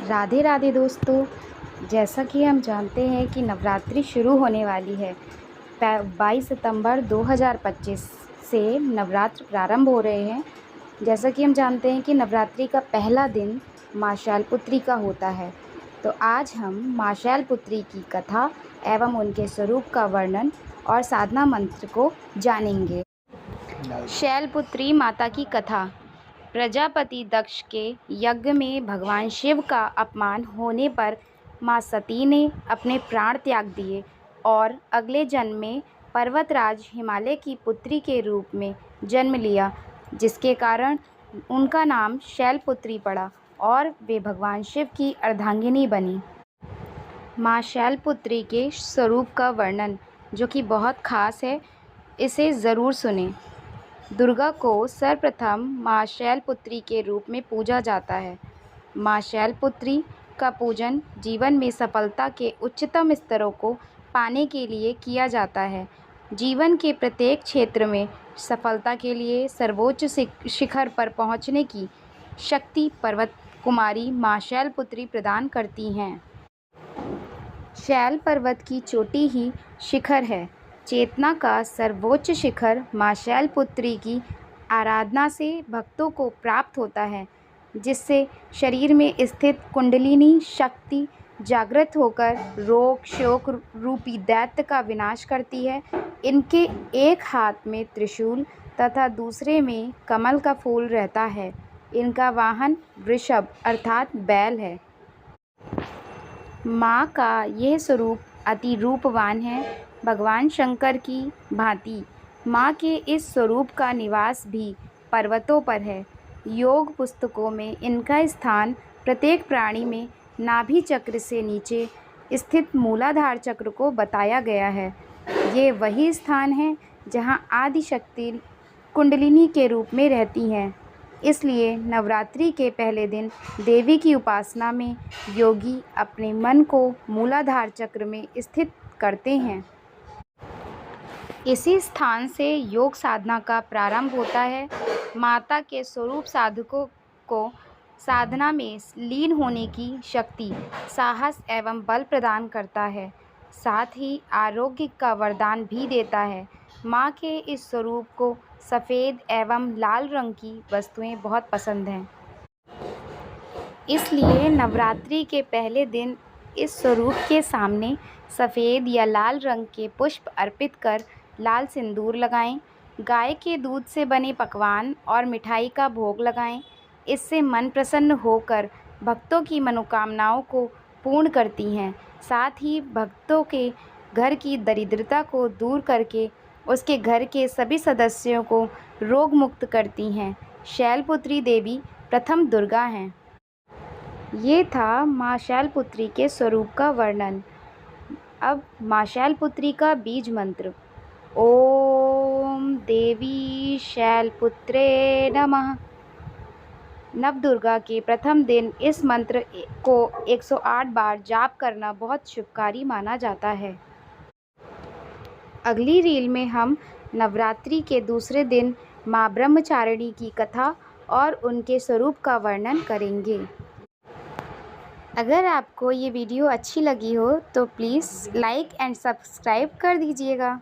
राधे राधे दोस्तों। जैसा कि हम जानते हैं कि नवरात्रि शुरू होने वाली है। 22 सितंबर 2025 से नवरात्र प्रारंभ हो रहे हैं। जैसा कि हम जानते हैं कि नवरात्रि का पहला दिन माँ शैलपुत्री का होता है। तो आज हम माँ शैलपुत्री की कथा एवं उनके स्वरूप का वर्णन और साधना मंत्र को जानेंगे। शैलपुत्री माता की कथा। प्रजापति दक्ष के यज्ञ में भगवान शिव का अपमान होने पर माँ सती ने अपने प्राण त्याग दिए और अगले जन्म में पर्वतराज हिमालय की पुत्री के रूप में जन्म लिया, जिसके कारण उनका नाम शैलपुत्री पड़ा और वे भगवान शिव की अर्धांगिनी बनी। माँ शैलपुत्री के स्वरूप का वर्णन, जो कि बहुत खास है, इसे ज़रूर सुनें। दुर्गा को सर्वप्रथम माँ शैलपुत्री के रूप में पूजा जाता है। माँ शैलपुत्री का पूजन जीवन में सफलता के उच्चतम स्तरों को पाने के लिए किया जाता है। जीवन के प्रत्येक क्षेत्र में सफलता के लिए सर्वोच्च शिखर पर पहुँचने की शक्ति पर्वत कुमारी माँ शैलपुत्री प्रदान करती हैं। शैल पर्वत की चोटी ही शिखर है। चेतना का सर्वोच्च शिखर माँ शैलपुत्री की आराधना से भक्तों को प्राप्त होता है, जिससे शरीर में स्थित कुंडलिनी शक्ति जागृत होकर रोग शोक रूपी दैत्य का विनाश करती है। इनके एक हाथ में त्रिशूल तथा दूसरे में कमल का फूल रहता है। इनका वाहन वृषभ अर्थात बैल है। माँ का यह स्वरूप अति रूपवान है। भगवान शंकर की भांति माँ के इस स्वरूप का निवास भी पर्वतों पर है। योग पुस्तकों में इनका स्थान प्रत्येक प्राणी में नाभि चक्र से नीचे स्थित मूलाधार चक्र को बताया गया है। ये वही स्थान है जहाँ आदि शक्ति कुंडलिनी के रूप में रहती हैं। इसलिए नवरात्रि के पहले दिन देवी की उपासना में योगी अपने मन को मूलाधार चक्र में स्थित करते हैं। इसी स्थान से योग साधना का प्रारंभ होता है। माता के स्वरूप साधकों को साधना में लीन होने की शक्ति, साहस एवं बल प्रदान करता है, साथ ही आरोग्य का वरदान भी देता है। माँ के इस स्वरूप को सफ़ेद एवं लाल रंग की वस्तुएं बहुत पसंद हैं। इसलिए नवरात्रि के पहले दिन इस स्वरूप के सामने सफ़ेद या लाल रंग के पुष्प अर्पित कर लाल सिंदूर लगाएं। गाय के दूध से बने पकवान और मिठाई का भोग लगाएं। इससे मन प्रसन्न होकर भक्तों की मनोकामनाओं को पूर्ण करती हैं। साथ ही भक्तों के घर की दरिद्रता को दूर करके उसके घर के सभी सदस्यों को रोग मुक्त करती हैं। शैलपुत्री देवी प्रथम दुर्गा हैं। ये था माँ शैलपुत्री के स्वरूप का वर्णन। अब माँ शैलपुत्री का बीज मंत्र। ओम देवी शैलपुत्रे नमः। नवदुर्गा के प्रथम दिन इस मंत्र को 108 बार जाप करना बहुत शुभकारी माना जाता है। अगली रील में हम नवरात्रि के दूसरे दिन माँ ब्रह्मचारिणी की कथा और उनके स्वरूप का वर्णन करेंगे। अगर आपको ये वीडियो अच्छी लगी हो तो प्लीज़ लाइक एंड सब्सक्राइब कर दीजिएगा।